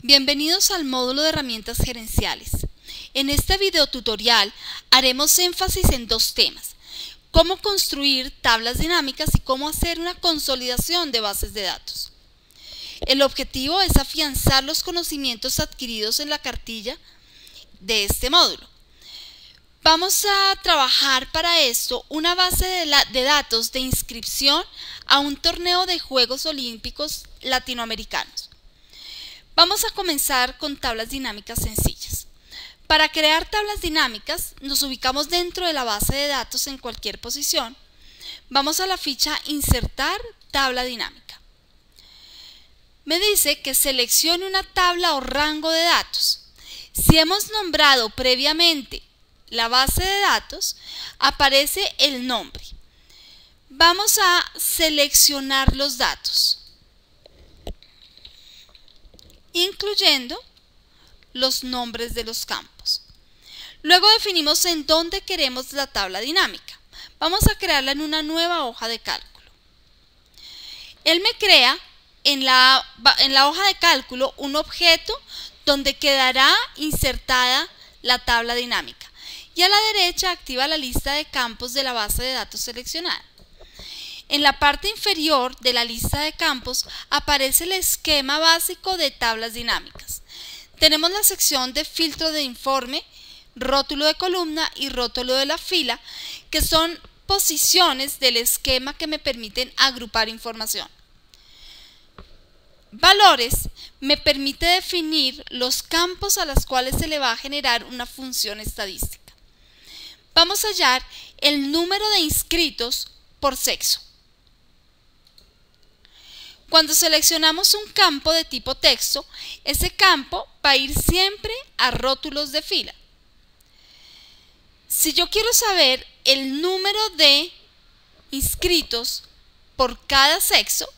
Bienvenidos al módulo de herramientas gerenciales. En este video tutorial haremos énfasis en dos temas: cómo construir tablas dinámicas y cómo hacer una consolidación de bases de datos. El objetivo es afianzar los conocimientos adquiridos en la cartilla de este módulo. Vamos a trabajar para esto una base de datos de inscripción a un torneo de Juegos Olímpicos Latinoamericanos. Vamos a comenzar con tablas dinámicas sencillas. Para crear tablas dinámicas, nos ubicamos dentro de la base de datos en cualquier posición. Vamos a la ficha Insertar tabla dinámica. Me dice que seleccione una tabla o rango de datos. Si hemos nombrado previamente la base de datos, aparece el nombre. Vamos a seleccionar los datos, incluyendo los nombres de los campos. Luego definimos en dónde queremos la tabla dinámica. Vamos a crearla en una nueva hoja de cálculo. Él me crea en la hoja de cálculo un objeto donde quedará insertada la tabla dinámica, y a la derecha activa la lista de campos de la base de datos seleccionada. En la parte inferior de la lista de campos aparece el esquema básico de tablas dinámicas. Tenemos la sección de filtro de informe, rótulo de columna y rótulo de la fila, que son posiciones del esquema que me permiten agrupar información. Valores me permite definir los campos a los cuales se le va a generar una función estadística. Vamos a hallar el número de inscritos por sexo. Cuando seleccionamos un campo de tipo texto, ese campo va a ir siempre a rótulos de fila. Si yo quiero saber el número de inscritos por cada sexo,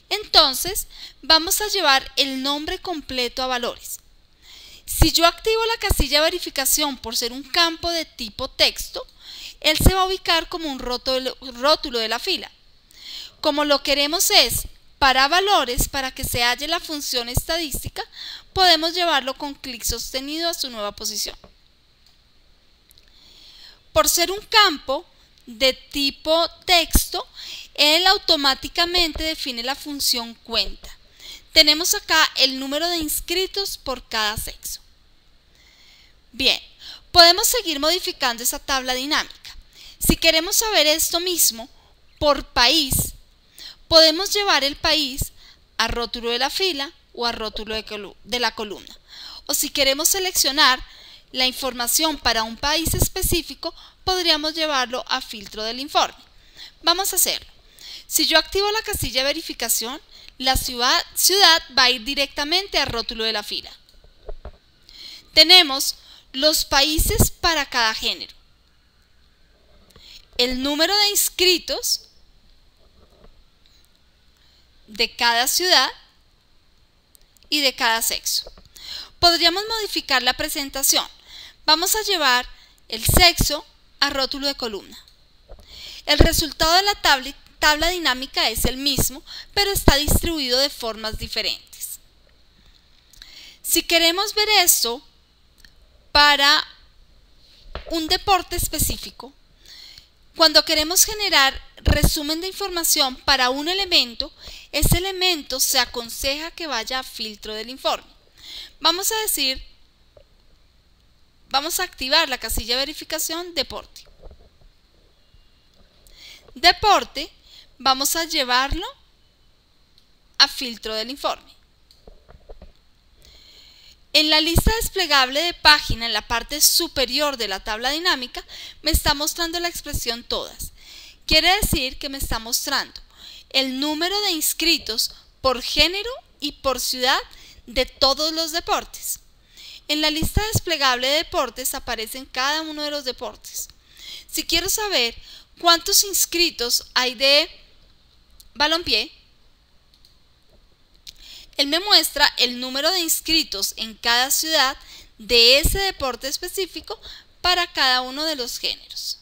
entonces vamos a llevar el nombre completo a valores. Si yo activo la casilla de verificación por ser un campo de tipo texto, él se va a ubicar como un rótulo de la fila. Como lo queremos es para valores, para que se halle la función estadística, podemos llevarlo con clic sostenido a su nueva posición. Por ser un campo de tipo texto, él automáticamente define la función cuenta. Tenemos acá el número de inscritos por cada sexo. Bien, podemos seguir modificando esa tabla dinámica. Si queremos saber esto mismo por país, podemos llevar el país a rótulo de la fila o a rótulo de la columna. O si queremos seleccionar la información para un país específico, podríamos llevarlo a filtro del informe. Vamos a hacerlo. Si yo activo la casilla de verificación, la ciudad va a ir directamente a rótulo de la fila. Tenemos los países para cada género, el número de inscritos de cada ciudad y de cada sexo. Podríamos modificar la presentación. Vamos a llevar el sexo a rótulo de columna. El resultado de la tabla dinámica es el mismo, pero está distribuido de formas diferentes. Si queremos ver esto para un deporte específico, cuando queremos generar resumen de información para un elemento, ese elemento se aconseja que vaya a filtro del informe. Vamos a activar la casilla de verificación deporte. Deporte, vamos a llevarlo a filtro del informe. En la lista desplegable de página, en la parte superior de la tabla dinámica, me está mostrando la expresión todas. Quiere decir que me está mostrando el número de inscritos por género y por ciudad de todos los deportes. En la lista desplegable de deportes aparecen cada uno de los deportes. Si quiero saber cuántos inscritos hay de balompié, él me muestra el número de inscritos en cada ciudad de ese deporte específico para cada uno de los géneros.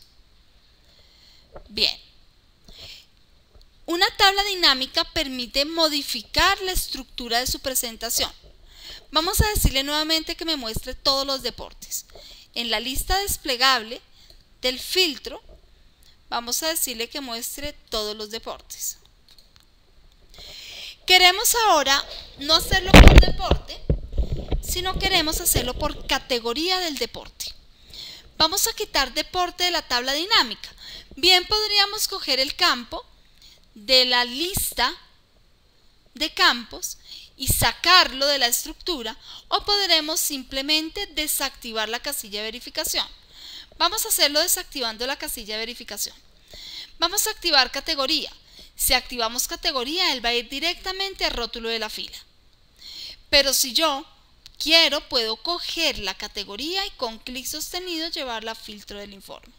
Bien, una tabla dinámica permite modificar la estructura de su presentación. Vamos a decirle nuevamente que me muestre todos los deportes. En la lista desplegable del filtro, vamos a decirle que muestre todos los deportes. Queremos ahora no hacerlo por deporte, sino queremos hacerlo por categoría del deporte. Vamos a quitar deporte de la tabla dinámica. Bien podríamos coger el campo de la lista de campos y sacarlo de la estructura, o podremos simplemente desactivar la casilla de verificación. Vamos a hacerlo desactivando la casilla de verificación. Vamos a activar categoría. Si activamos categoría, él va a ir directamente al rótulo de la fila. Pero si yo quiero, puedo coger la categoría y con clic sostenido llevarla a filtro del informe.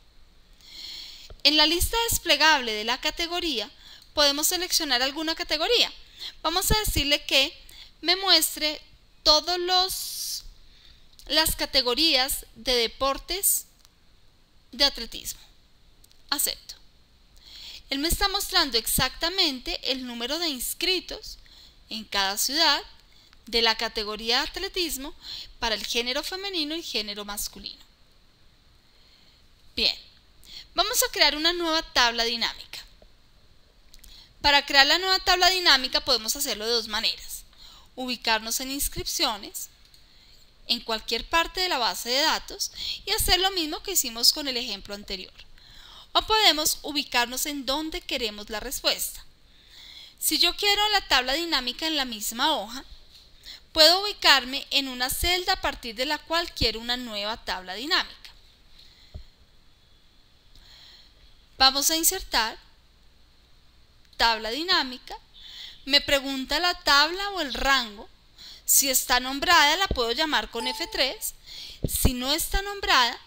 En la lista desplegable de la categoría, podemos seleccionar alguna categoría. Vamos a decirle que me muestre todas las categorías de deportes de atletismo. Acepto. Él me está mostrando exactamente el número de inscritos en cada ciudad de la categoría de atletismo para el género femenino y género masculino. Bien, vamos a crear una nueva tabla dinámica. Para crear la nueva tabla dinámica podemos hacerlo de dos maneras. Ubicarnos en inscripciones, en cualquier parte de la base de datos, y hacer lo mismo que hicimos con el ejemplo anterior. O podemos ubicarnos en donde queremos la respuesta. Si yo quiero la tabla dinámica en la misma hoja, puedo ubicarme en una celda a partir de la cual quiero una nueva tabla dinámica. Vamos a insertar tabla dinámica. Me pregunta la tabla o el rango. Si está nombrada, la puedo llamar con F3. Si no está nombrada,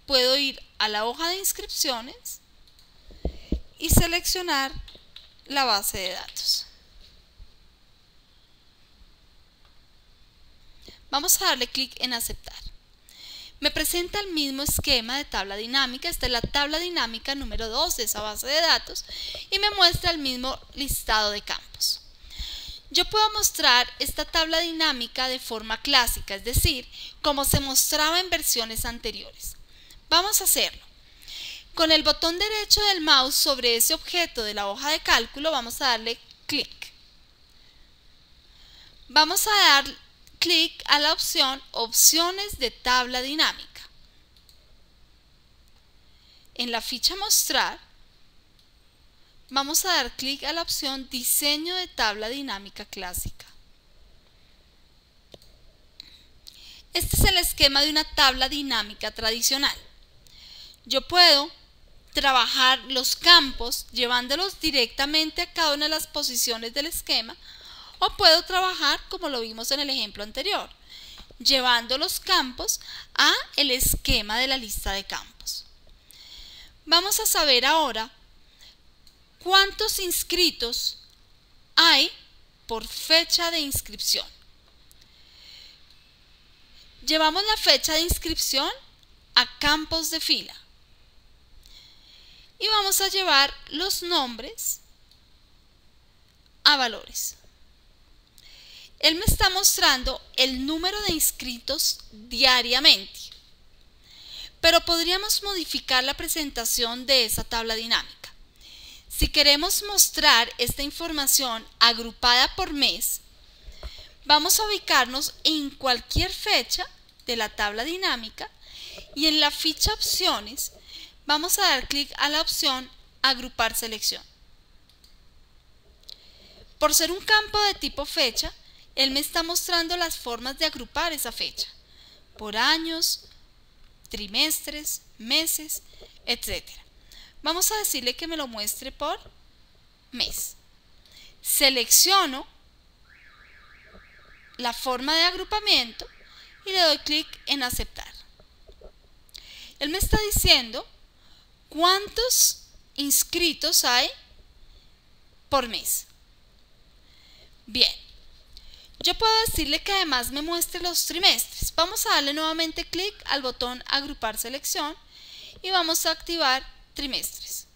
puedo ir a la hoja de inscripciones y seleccionar la base de datos. Vamos a darle clic en aceptar. Me presenta el mismo esquema de tabla dinámica. Esta es la tabla dinámica número 2 de esa base de datos y me muestra el mismo listado de campos. Yo puedo mostrar esta tabla dinámica de forma clásica, es decir, como se mostraba en versiones anteriores. Vamos a hacerlo. Con el botón derecho del mouse sobre ese objeto de la hoja de cálculo vamos a darle clic. Vamos a dar clic a la opción Opciones de tabla dinámica. En la ficha Mostrar vamos a dar clic a la opción Diseño de tabla dinámica clásica. Este es el esquema de una tabla dinámica tradicional. Yo puedo trabajar los campos llevándolos directamente a cada una de las posiciones del esquema, o puedo trabajar como lo vimos en el ejemplo anterior, llevando los campos a el esquema de la lista de campos. Vamos a saber ahora cuántos inscritos hay por fecha de inscripción. Llevamos la fecha de inscripción a campos de fila y vamos a llevar los nombres a valores. Él me está mostrando el número de inscritos diariamente, pero podríamos modificar la presentación de esa tabla dinámica. Si queremos mostrar esta información agrupada por mes, vamos a ubicarnos en cualquier fecha de la tabla dinámica y en la ficha Opciones vamos a dar clic a la opción Agrupar selección. Por ser un campo de tipo fecha, él me está mostrando las formas de agrupar esa fecha, por años, trimestres, meses, etc. Vamos a decirle que me lo muestre por mes. Selecciono la forma de agrupamiento y le doy clic en aceptar. Él me está diciendo cuántos inscritos hay por mes. Bien, yo puedo decirle que además me muestre los trimestres. Vamos a darle nuevamente clic al botón agrupar selección y vamos a activar trimestres.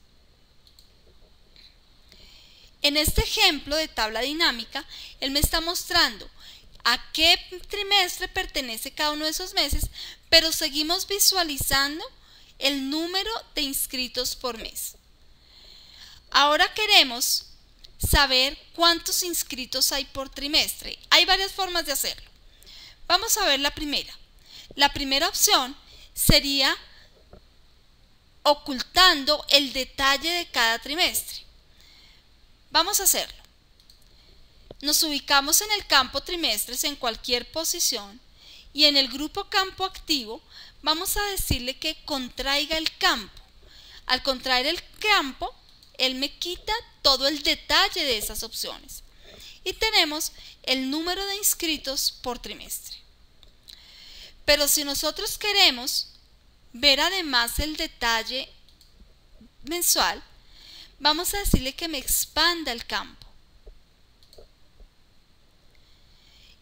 En este ejemplo de tabla dinámica, él me está mostrando a qué trimestre pertenece cada uno de esos meses, pero seguimos visualizando el número de inscritos por mes. Ahora queremos saber cuántos inscritos hay por trimestre. Hay varias formas de hacerlo. Vamos a ver la primera. La primera opción sería ocultando el detalle de cada trimestre. Vamos a hacerlo. Nos ubicamos en el campo trimestres en cualquier posición y en el grupo campo activo vamos a decirle que contraiga el campo. Al contraer el campo, él me quita todo el detalle de esas opciones. Y tenemos el número de inscritos por trimestre. Pero si nosotros queremos ver además el detalle mensual, vamos a decirle que me expanda el campo.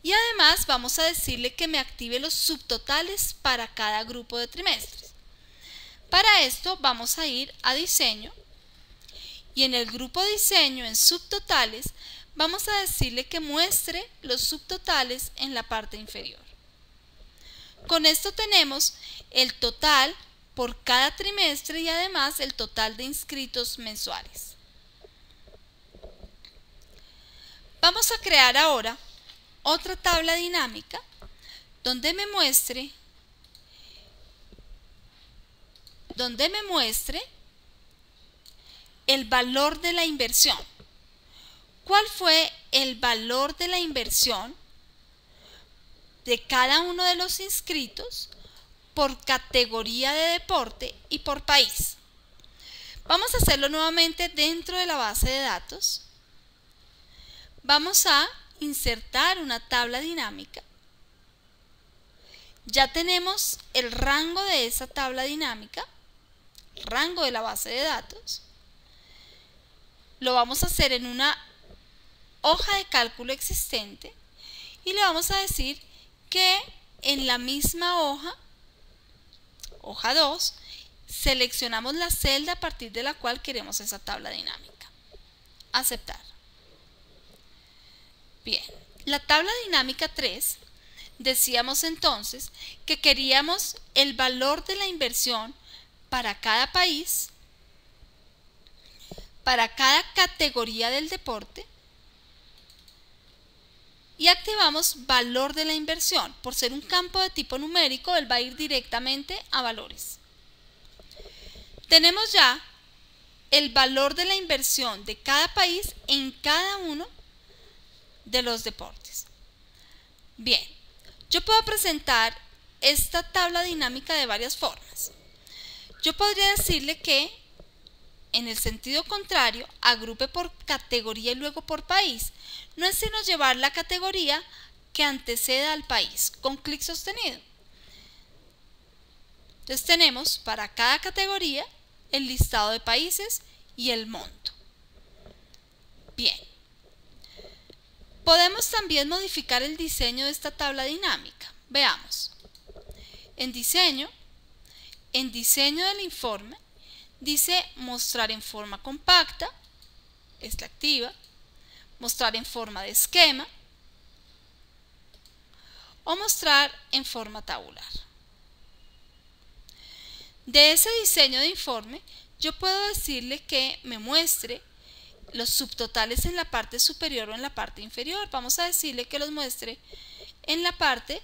Y además vamos a decirle que me active los subtotales para cada grupo de trimestres. Para esto vamos a ir a diseño y en el grupo diseño en subtotales vamos a decirle que muestre los subtotales en la parte inferior. Con esto tenemos el total por cada trimestre y además el total de inscritos mensuales. Vamos a crear ahora otra tabla dinámica donde me muestre el valor de la inversión. ¿Cuál fue el valor de la inversión de cada uno de los inscritos por categoría de deporte y por país? Vamos a hacerlo nuevamente dentro de la base de datos. Vamos a insertar una tabla dinámica. Ya tenemos el rango de esa tabla dinámica, el rango de la base de datos. Lo vamos a hacer en una hoja de cálculo existente y le vamos a decir que en la misma hoja 2, seleccionamos la celda a partir de la cual queremos esa tabla dinámica. Aceptar. Bien, la tabla dinámica 3, decíamos entonces que queríamos el valor de la inversión para cada país, para cada categoría del deporte y activamos valor de la inversión. Por ser un campo de tipo numérico, él va a ir directamente a valores. Tenemos ya el valor de la inversión de cada país en cada uno de los deportes. Bien, yo puedo presentar esta tabla dinámica de varias formas. Yo podría decirle que en el sentido contrario, agrupe por categoría y luego por país. No es sino llevar la categoría que anteceda al país con clic sostenido. Entonces tenemos para cada categoría el listado de países y el monto. Bien. Podemos también modificar el diseño de esta tabla dinámica. Veamos. En diseño del informe, dice mostrar en forma compacta, esta activa, mostrar en forma de esquema o mostrar en forma tabular. De ese diseño de informe, yo puedo decirle que me muestre los subtotales en la parte superior o en la parte inferior. Vamos a decirle que los muestre en la parte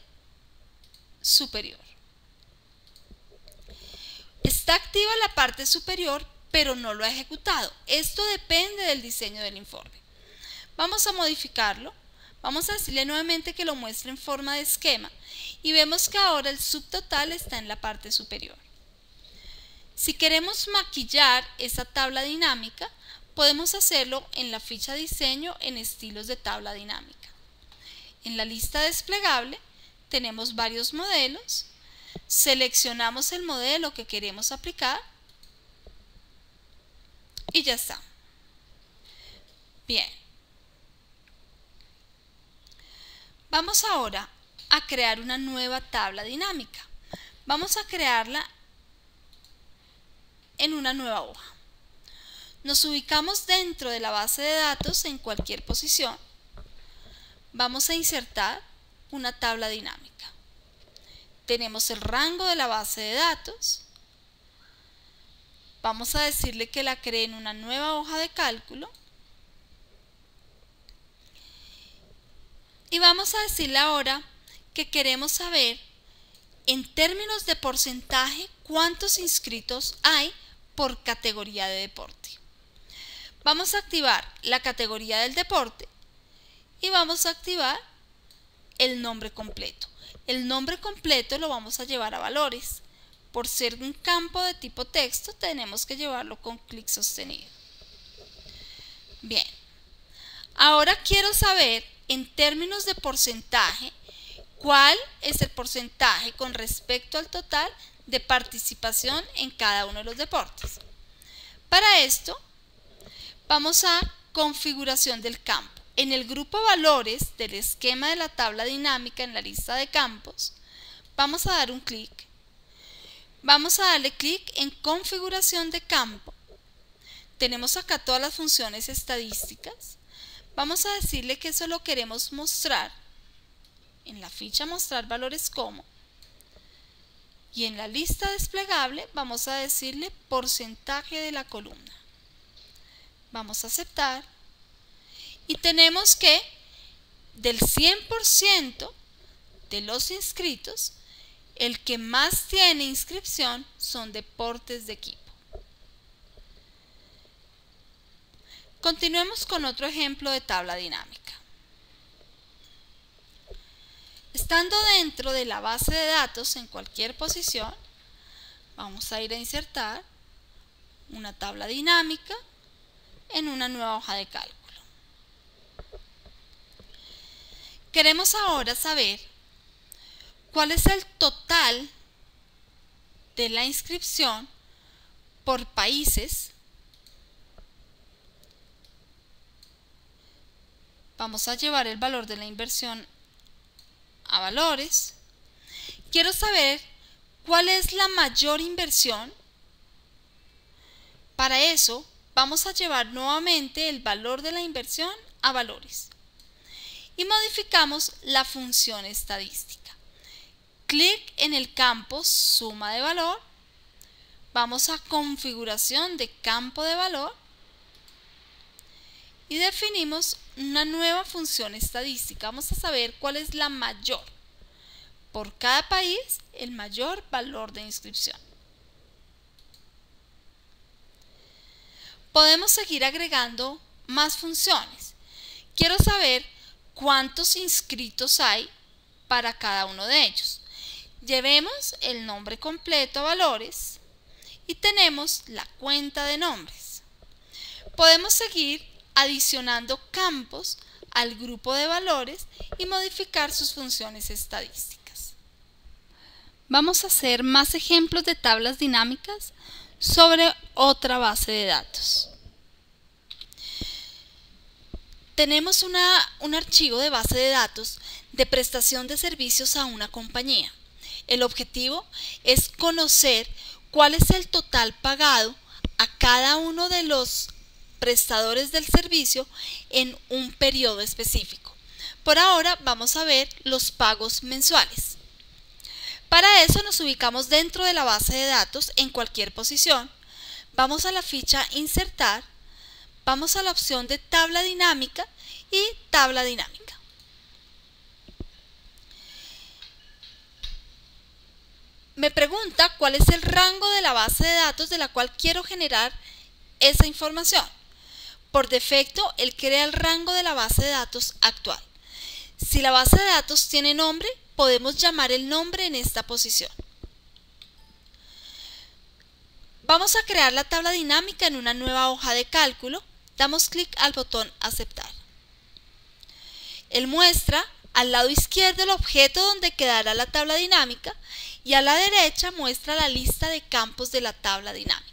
superior. Está activa la parte superior, pero no lo ha ejecutado. Esto depende del diseño del informe. Vamos a modificarlo. Vamos a decirle nuevamente que lo muestre en forma de esquema y vemos que ahora el subtotal está en la parte superior. Si queremos maquillar esa tabla dinámica, podemos hacerlo en la ficha diseño en estilos de tabla dinámica. En la lista desplegable tenemos varios modelos. Seleccionamos el modelo que queremos aplicar y ya está. Bien. Vamos ahora a crear una nueva tabla dinámica. Vamos a crearla en una nueva hoja. Nos ubicamos dentro de la base de datos en cualquier posición. Vamos a insertar una tabla dinámica. Tenemos el rango de la base de datos. Vamos a decirle que la cree en una nueva hoja de cálculo. Y vamos a decirle ahora que queremos saber en términos de porcentaje cuántos inscritos hay por categoría de deporte. Vamos a activar la categoría del deporte y vamos a activar el nombre completo. El nombre completo lo vamos a llevar a valores. Por ser un campo de tipo texto, tenemos que llevarlo con clic sostenido. Bien, ahora quiero saber en términos de porcentaje cuál es el porcentaje con respecto al total de participación en cada uno de los deportes. Para esto, vamos a configuración del campo. En el grupo valores del esquema de la tabla dinámica en la lista de campos, vamos a dar un clic. Vamos a darle clic en configuración de campo. Tenemos acá todas las funciones estadísticas. Vamos a decirle que eso lo queremos mostrar en la ficha mostrar valores como, y en la lista desplegable vamos a decirle porcentaje de la columna. Vamos a aceptar y tenemos que del 100% de los inscritos, el que más tiene inscripción son deportes de equipo. Continuemos con otro ejemplo de tabla dinámica. Estando dentro de la base de datos en cualquier posición, vamos a ir a insertar una tabla dinámica en una nueva hoja de cálculo. Queremos ahora saber cuál es el total de la inscripción por países. Vamos a llevar el valor de la inversión a valores. Quiero saber cuál es la mayor inversión. Para eso vamos a llevar nuevamente el valor de la inversión a valores y modificamos la función estadística. Clic en el campo suma de valor, vamos a configuración de campo de valor y definimos una nueva función estadística. Vamos a saber cuál es la mayor. Por cada país, el mayor valor de inscripción. Podemos seguir agregando más funciones. Quiero saber cuántos inscritos hay para cada uno de ellos. Llevemos el nombre completo a valores y tenemos la cuenta de nombres. Podemos seguir adicionando campos al grupo de valores y modificar sus funciones estadísticas. Vamos a hacer más ejemplos de tablas dinámicas sobre otra base de datos. Tenemos un archivo de base de datos de prestación de servicios a una compañía. El objetivo es conocer cuál es el total pagado a cada uno de los prestadores del servicio en un periodo específico. Por ahora vamos a ver los pagos mensuales. Para eso nos ubicamos dentro de la base de datos en cualquier posición. Vamos a la ficha Insertar, vamos a la opción de Tabla Dinámica y Tabla Dinámica. Me pregunta cuál es el rango de la base de datos de la cual quiero generar esa información. Por defecto, él crea el rango de la base de datos actual. Si la base de datos tiene nombre, podemos llamar el nombre en esta posición. Vamos a crear la tabla dinámica en una nueva hoja de cálculo. Damos clic al botón Aceptar. Él muestra al lado izquierdo el objeto donde quedará la tabla dinámica y a la derecha muestra la lista de campos de la tabla dinámica.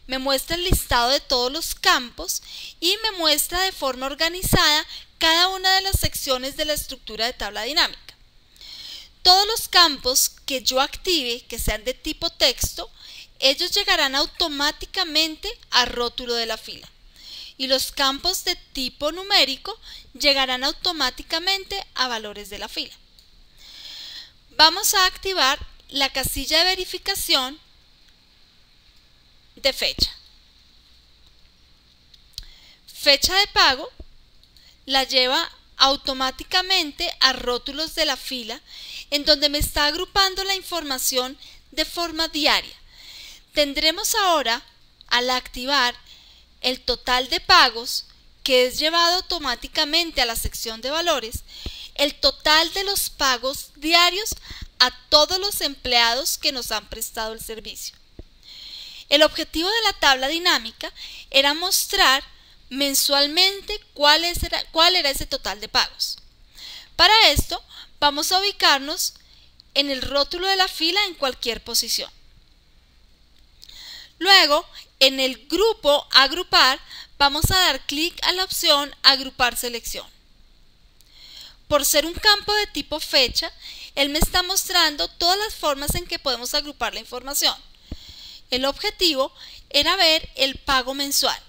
Me muestra el listado de todos los campos y me muestra de forma organizada cada una de las secciones de la estructura de tabla dinámica. Todos los campos que yo active, que sean de tipo texto, ellos llegarán automáticamente al rótulo de la fila. y los campos de tipo numérico llegarán automáticamente a valores de la fila. Vamos a activar la casilla de verificación de fecha. Fecha de pago la lleva automáticamente a rótulos de la fila, en donde me está agrupando la información de forma diaria. Tendremos ahora, al activar el total de pagos, que es llevado automáticamente a la sección de valores, el total de los pagos diarios a todos los empleados que nos han prestado el servicio. El objetivo de la tabla dinámica era mostrar mensualmente cuál era ese total de pagos. Para esto vamos a ubicarnos en el rótulo de la fila en cualquier posición. Luego, en el grupo Agrupar, vamos a dar clic a la opción Agrupar selección. Por ser un campo de tipo fecha, él me está mostrando todas las formas en que podemos agrupar la información. El objetivo era ver el pago mensual.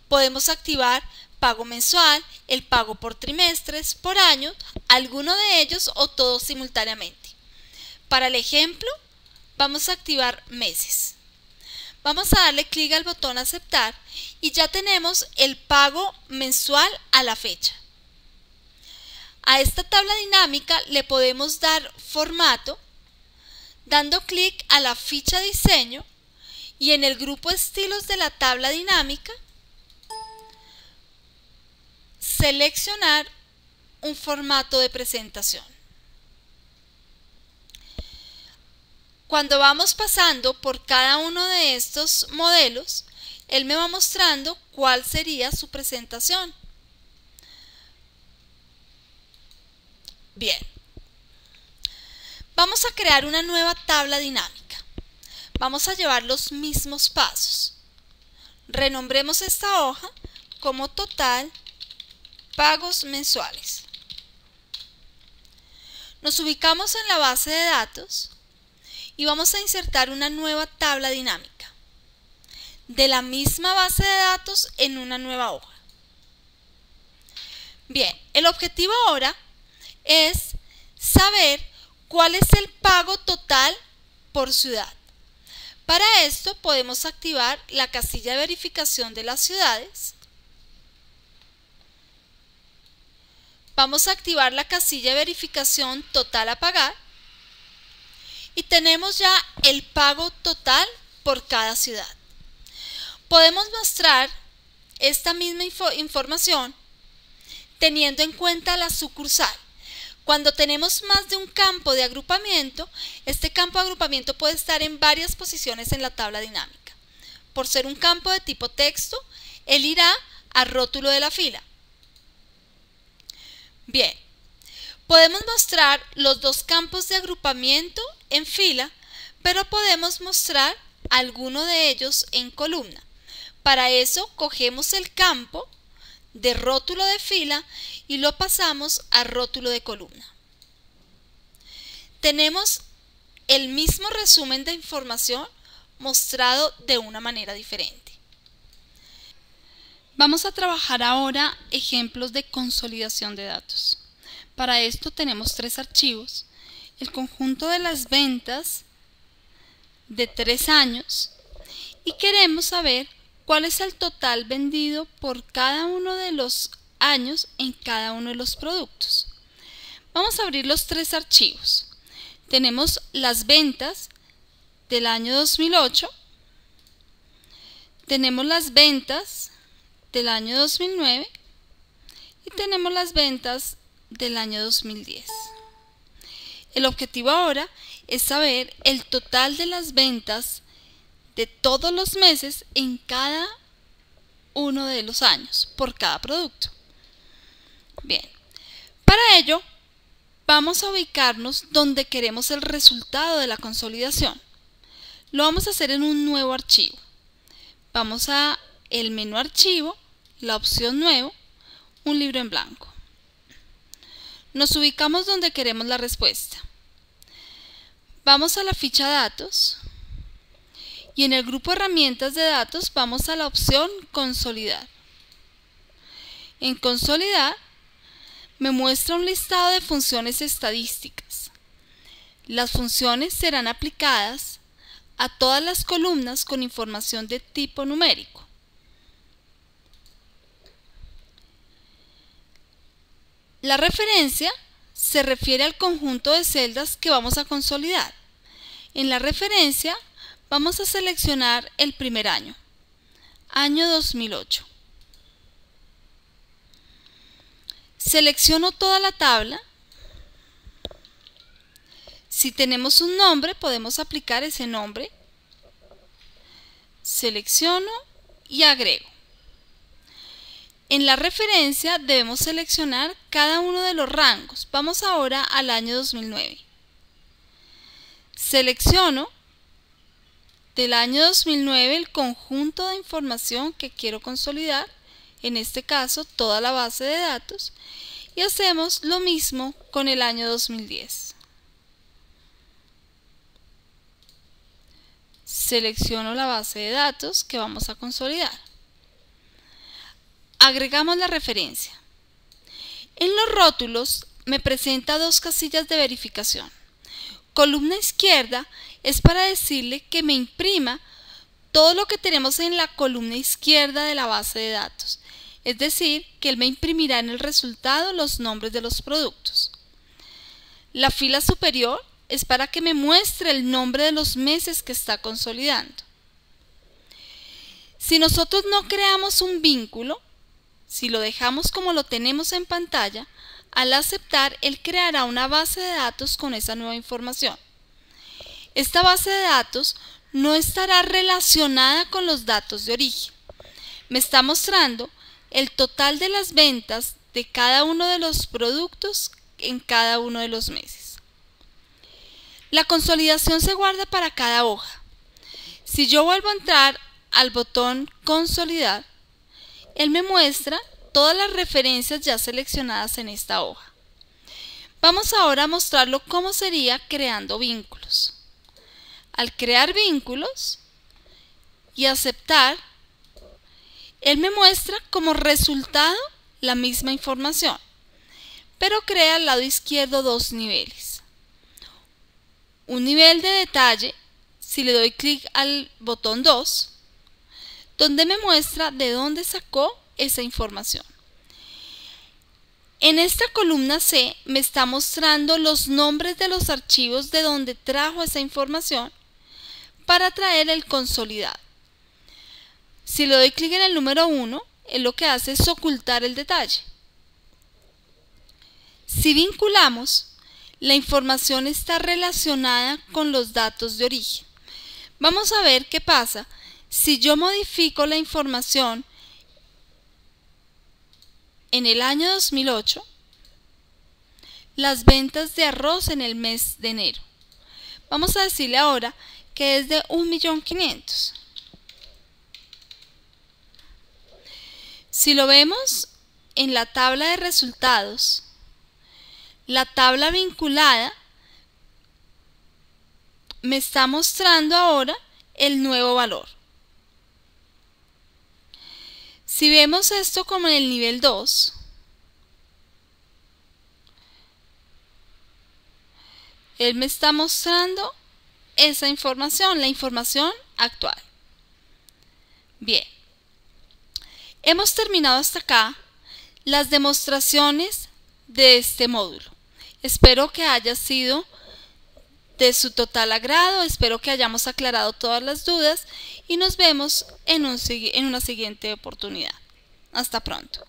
Podemos activar pago mensual, el pago por trimestres, por año, alguno de ellos o todos simultáneamente. Para el ejemplo, vamos a activar meses. Vamos a darle clic al botón aceptar y ya tenemos el pago mensual a la fecha. A esta tabla dinámica le podemos dar formato dando clic a la ficha diseño y en el grupo estilos de la tabla dinámica seleccionar un formato de presentación. Cuando vamos pasando por cada uno de estos modelos, él me va mostrando cuál sería su presentación. Bien. Vamos a crear una nueva tabla dinámica. Vamos a llevar los mismos pasos. Renombremos esta hoja como total pagos mensuales. Nos ubicamos en la base de datos y vamos a insertar una nueva tabla dinámica de la misma base de datos en una nueva hoja. Bien, el objetivo ahora es saber cuál es el pago total por ciudad. Para esto podemos activar la casilla de verificación de las ciudades. Vamos a activar la casilla de verificación total a pagar y tenemos ya el pago total por cada ciudad. Podemos mostrar esta misma información teniendo en cuenta la sucursal. Cuando tenemos más de un campo de agrupamiento, este campo de agrupamiento puede estar en varias posiciones en la tabla dinámica. Por ser un campo de tipo texto, él irá al rótulo de la fila. Bien, podemos mostrar los dos campos de agrupamiento en fila, pero podemos mostrar alguno de ellos en columna. Para eso, cogemos el campo de rótulo de fila y lo pasamos a rótulo de columna. Tenemos el mismo resumen de información mostrado de una manera diferente. Vamos a trabajar ahora ejemplos de consolidación de datos. Para esto tenemos tres archivos: el conjunto de las ventas de 3 años y queremos saber cuál es el total vendido por cada uno de los años en cada uno de los productos. Vamos a abrir los tres archivos. Tenemos las ventas del año 2008, tenemos las ventas del año 2009 y tenemos las ventas del año 2010. El objetivo ahora es saber el total de las ventas de todos los meses en cada uno de los años por cada producto. Bien, para ello vamos a ubicarnos donde queremos el resultado de la consolidación. Lo vamos a hacer en un nuevo archivo. Vamos a el menú archivo, la opción nuevo, un libro en blanco. Nos ubicamos donde queremos la respuesta. Vamos a la ficha datos y en el grupo herramientas de datos vamos a la opción consolidar. En consolidar me muestra un listado de funciones estadísticas. Las funciones serán aplicadas a todas las columnas con información de tipo numérico. La referencia se refiere al conjunto de celdas que vamos a consolidar. En la referencia vamos a seleccionar el primer año, año 2008. Selecciono toda la tabla. Si tenemos un nombre, podemos aplicar ese nombre. Selecciono y agrego. En la referencia debemos seleccionar cada uno de los rangos. Vamos ahora al año 2009. Selecciono del año 2009 el conjunto de información que quiero consolidar, en este caso toda la base de datos, y hacemos lo mismo con el año 2010. Selecciono la base de datos que vamos a consolidar. Agregamos la referencia. En los rótulos me presenta dos casillas de verificación. Columna izquierda es para decirle que me imprima todo lo que tenemos en la columna izquierda de la base de datos. Es decir, que él me imprimirá en el resultado los nombres de los productos. La fila superior es para que me muestre el nombre de los meses que está consolidando. Si nosotros no creamos un vínculo, si lo dejamos como lo tenemos en pantalla, al aceptar, él creará una base de datos con esa nueva información. Esta base de datos no estará relacionada con los datos de origen. Me está mostrando el total de las ventas de cada uno de los productos en cada uno de los meses. La consolidación se guarda para cada hoja. Si yo vuelvo a entrar al botón Consolidar, él me muestra todas las referencias ya seleccionadas en esta hoja. Vamos ahora a mostrarlo cómo sería creando vínculos. Al crear vínculos y aceptar, él me muestra como resultado la misma información, pero crea al lado izquierdo dos niveles. Un nivel de detalle, si le doy clic al botón 2, donde me muestra de dónde sacó esa información. En esta columna C me está mostrando los nombres de los archivos de donde trajo esa información para traer el consolidado. Si le doy clic en el número 1, él lo que hace es ocultar el detalle. Si vinculamos, la información está relacionada con los datos de origen. Vamos a ver qué pasa si yo modifico la información en el año 2008, las ventas de arroz en el mes de enero. Vamos a decirle ahora que es de 1.500.000. Si lo vemos en la tabla de resultados, la tabla vinculada me está mostrando ahora el nuevo valor. Si vemos esto como en el nivel 2, él me está mostrando esa información, la información actual. Bien, hemos terminado hasta acá las demostraciones de este módulo. Espero que haya sido de su total agrado, espero que hayamos aclarado todas las dudas y nos vemos en una siguiente oportunidad. Hasta pronto.